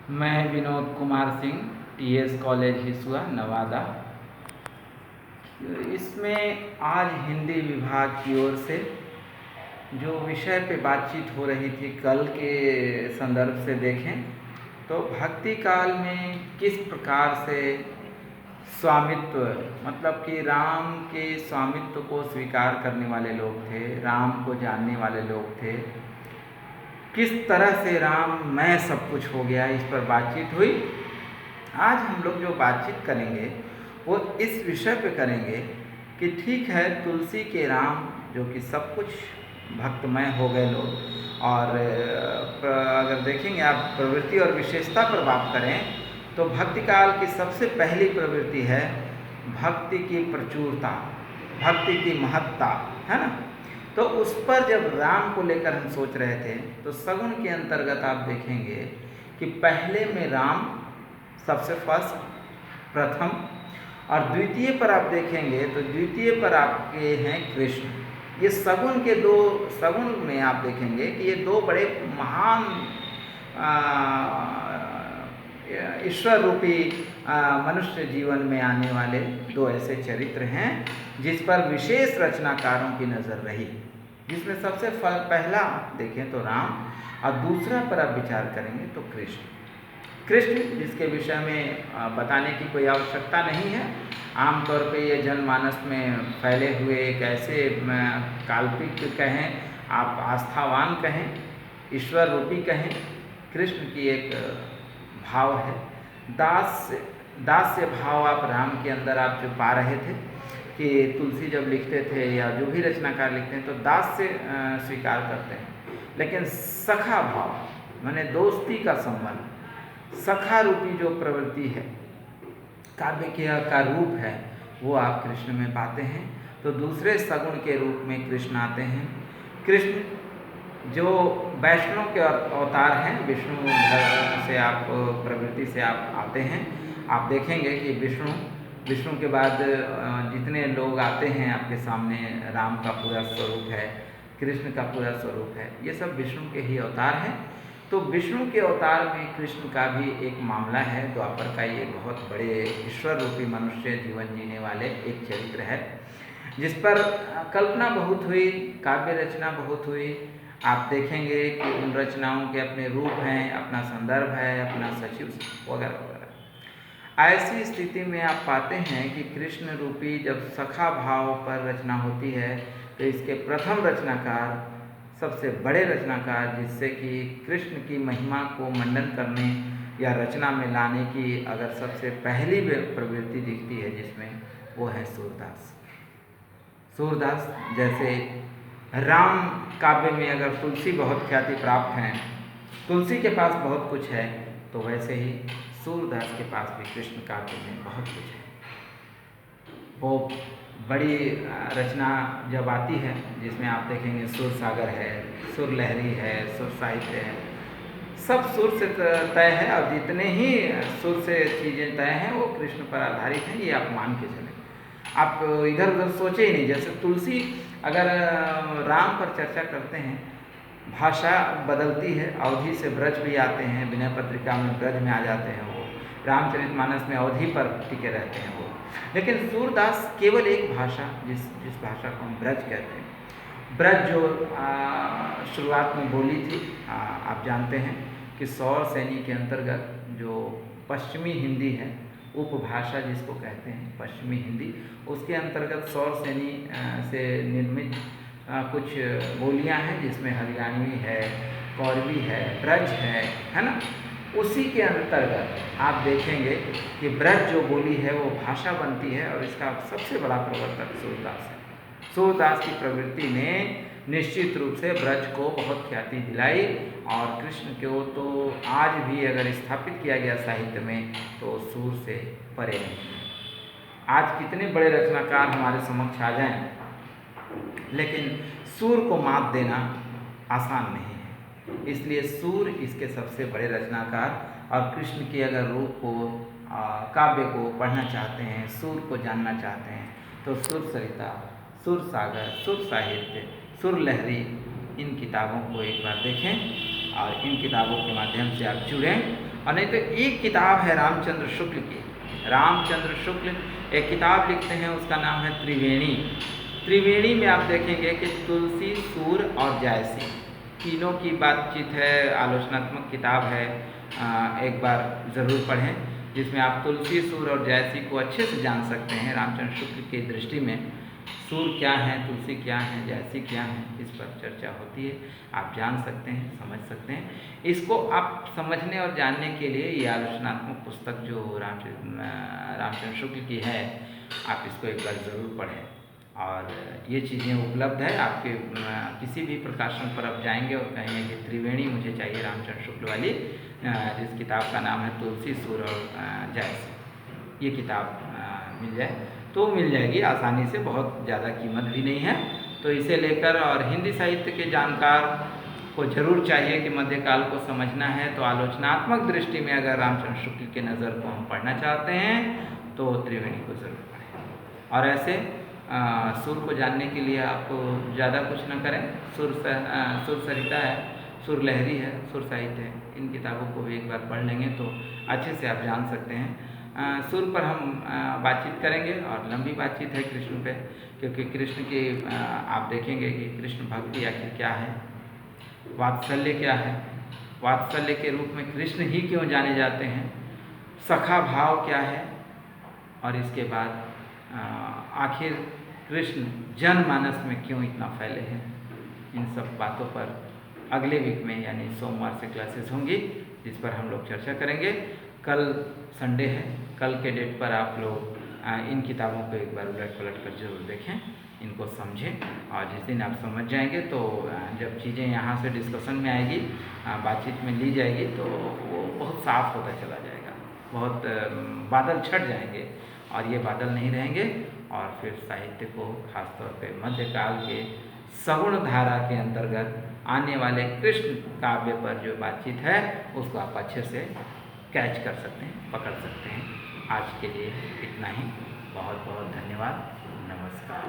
मैं Vinod Kumar Singh, TS college Hisua, Nawada. इसमें आज हिंदी विभाग की ओर से जो विषय पे बातचीत हो रही थी, कल के संदर्भ से देखें तो भक्ति काल में किस प्रकार से स्वामित्व, मतलब कि राम के स्वामित्व को स्वीकार करने वाले लोग थे, राम को जानने वाले लोग थे, किस तरह से राम मैं सब कुछ हो गया, इस पर बातचीत हुई। आज हम लोग जो बातचीत करेंगे वो इस विषय पे करेंगे कि ठीक है, तुलसी के राम जो कि सब कुछ भक्तमय हो गए लोग, और अगर देखेंगे आप प्रवृत्ति और विशेषता पर बात करें तो भक्ति काल की सबसे पहली प्रवृत्ति है भक्ति की प्रचुरता, भक्ति की महत्ता, है ना। तो उस पर जब राम को लेकर हम सोच रहे थे तो सगुण के अंतर्गत आप देखेंगे कि पहले में राम सबसे फर्स्ट, प्रथम, और द्वितीय पर आप देखेंगे तो द्वितीय पर आपके हैं कृष्ण। ये सगुण के दो, सगुण में आप देखेंगे कि ये दो बड़े महान ईश्वर रूपी मनुष्य जीवन में आने वाले दो ऐसे चरित्र हैं जिस पर विशेष रचनाकारों की नज़र रही, जिसमें सबसे पहला देखें तो राम, और दूसरा पर आप विचार करेंगे तो कृष्ण। कृष्ण जिसके विषय में बताने की कोई आवश्यकता नहीं है, आमतौर पे ये जनमानस में फैले हुए एक ऐसे काल्पनिक कहें, आप आस्थावान कहें, ईश्वर रूपी कहें, कृष्ण की एक भाव है। दास्य भाव आप राम के अंदर आप जो पा रहे थे कि तुलसी जब लिखते थे या जो भी रचनाकार लिखते हैं तो दास्य स्वीकार करते हैं, लेकिन सखा भाव माने दोस्ती का संबंध, सखा रूपी जो प्रवृत्ति है, काव्य का रूप है, वो आप कृष्ण में पाते हैं। तो दूसरे सगुण के रूप में कृष्ण आते हैं। कृष्ण जो वैष्णव के अवतार हैं, विष्णु से आप प्रवृत्ति से आप आते हैं। आप देखेंगे कि विष्णु के बाद जितने लोग आते हैं आपके सामने, राम का पूरा स्वरूप है, कृष्ण का पूरा स्वरूप है, ये सब विष्णु के ही अवतार हैं। तो विष्णु के अवतार में कृष्ण का भी एक मामला है। द्वापर का ये बहुत बड़े ईश्वर रूपी मनुष्य जीवन जीने वाले एक चरित्र है, जिस पर कल्पना बहुत हुई, काव्य रचना बहुत हुई। आप देखेंगे कि उन रचनाओं के अपने रूप हैं, अपना संदर्भ है, अपना सचिव वगैरह वगैरह। ऐसी स्थिति में आप पाते हैं कि कृष्ण रूपी जब सखा भाव पर रचना होती है तो इसके प्रथम रचनाकार, सबसे बड़े रचनाकार, जिससे कि कृष्ण की महिमा को मंडन करने या रचना में लाने की अगर सबसे पहली प्रवृत्ति दिखती है जिसमें, वो है सूरदास। सूरदास जैसे राम काव्य में अगर तुलसी बहुत ख्याति प्राप्त हैं, तुलसी के पास बहुत कुछ है, तो वैसे ही सूरदास के पास भी कृष्ण काव्य में बहुत कुछ है। वो बड़ी रचना जब आती है जिसमें आप देखेंगे सुर सागर है, सुर लहरी है, सुर साहित्य है, सब सुर से तय है, और जितने ही सुर से चीज़ें तय हैं वो कृष्ण पर आधारित हैं, ये आप मान के चलें। आप इधर उधर सोचे ही नहीं। जैसे तुलसी अगर राम पर चर्चा करते हैं, भाषा बदलती है, अवधि से ब्रज भी आते हैं, विनय पत्रिका में ब्रज में आ जाते हैं, वो रामचरितमानस में अवधि पर टिके रहते हैं वो। लेकिन सूरदास केवल एक भाषा, जिस भाषा को हम ब्रज कहते हैं, ब्रज जो शुरुआत में बोली थी, आप जानते हैं कि सौर सैनी के अंतर्गत जो पश्चिमी हिंदी है, उपभाषा जिसको कहते हैं पश्चिमी हिंदी, उसके अंतर्गत सौर सैनी से निर्मित कुछ बोलियां हैं, जिसमें हरियाणवी है, कौरवी है, ब्रज है ना। उसी के अंतर्गत आप देखेंगे कि ब्रज जो बोली है वो भाषा बनती है, और इसका सबसे बड़ा प्रवर्तक सूरदास है। सूरदास की प्रवृत्ति ने निश्चित रूप से ब्रज को बहुत ख्याति दिलाई, और कृष्ण को तो आज भी अगर स्थापित किया गया साहित्य में तो सूर से परे नहीं। आज कितने बड़े रचनाकार हमारे समक्ष आ जाएं, लेकिन सूर को मात देना आसान नहीं है। इसलिए सूर इसके सबसे बड़े रचनाकार, और कृष्ण के अगर रूप को, काव्य को पढ़ना चाहते हैं, सूर को जानना चाहते हैं, तो सुर सरिता, सुर सागर, सुर साहित्य, सुर लहरी, इन किताबों को एक बार देखें और इन किताबों के माध्यम से आप जुड़ें और नहीं तो एक किताब है रामचंद्र शुक्ल की। रामचंद्र शुक्ल एक किताब लिखते हैं, उसका नाम है त्रिवेणी। त्रिवेणी में आप देखेंगे कि तुलसी, सूर और जायसी तीनों की बातचीत है, आलोचनात्मक किताब है। एक बार ज़रूर पढ़ें, जिसमें आप तुलसी, सूर और जायसी को अच्छे से जान सकते हैं। रामचंद्र शुक्ल की दृष्टि में सूर क्या है, तुलसी क्या है, जायसी क्या है, इस पर चर्चा होती है। आप जान सकते हैं, समझ सकते हैं। इसको आप समझने और जानने के लिए ये आलोचनात्मक पुस्तक जो रामचंद्र शुक्ल की है, आप इसको एक बार ज़रूर पढ़ें। और ये चीज़ें उपलब्ध है आपके किसी भी प्रकाशन पर आप जाएंगे और कहेंगे कि त्रिवेणी मुझे चाहिए रामचंद्र शुक्ल वाली, जिस किताब का नाम है तुलसी, सूर और जायसी, ये किताब मिल जाए तो मिल जाएगी आसानी से, बहुत ज़्यादा कीमत भी नहीं है। तो इसे लेकर, और हिंदी साहित्य के जानकार को जरूर चाहिए कि मध्यकाल को समझना है तो आलोचनात्मक दृष्टि में अगर रामचंद्र शुक्ल के नज़र को हम पढ़ना चाहते हैं तो त्रिवेणी को ज़रूर पढ़ें। और ऐसे सुर को जानने के लिए आप ज़्यादा कुछ न करें। सुर सरिता है, सुर लहरी है, सुर साहित्य है, इन किताबों को भी एक बार पढ़ लेंगे तो अच्छे से आप जान सकते हैं। सुर पर हम बातचीत करेंगे और लंबी बातचीत है कृष्ण पे, क्योंकि कृष्ण की आप देखेंगे कि कृष्ण भक्ति आखिर क्या है, वात्सल्य क्या है, वात्सल्य के रूप में कृष्ण ही क्यों जाने जाते हैं, सखा भाव क्या है, और इसके बाद आखिर कृष्ण जनमानस में क्यों इतना फैले हैं। इन सब बातों पर अगले वीक में यानी सोमवार से क्लासेस होंगी, जिस पर हम लोग चर्चा करेंगे। कल संडे है, कल के डेट पर आप लोग इन किताबों को एक बार उलट पलट कर जरूर देखें, इनको समझें। और जिस दिन आप समझ जाएंगे तो जब चीज़ें यहाँ से डिस्कशन में आएगी, बातचीत में ली जाएगी, तो वो बहुत साफ होता चला जाएगा, बहुत बादल छट जाएंगे और ये बादल नहीं रहेंगे। और फिर साहित्य को खासतौर पे मध्यकाल के सगुण धारा के अंतर्गत आने वाले कृष्ण काव्य पर जो बातचीत है उसको आप अच्छे से कैच कर सकते हैं, पकड़ सकते हैं। आज के लिए इतना ही। बहुत बहुत धन्यवाद। नमस्कार।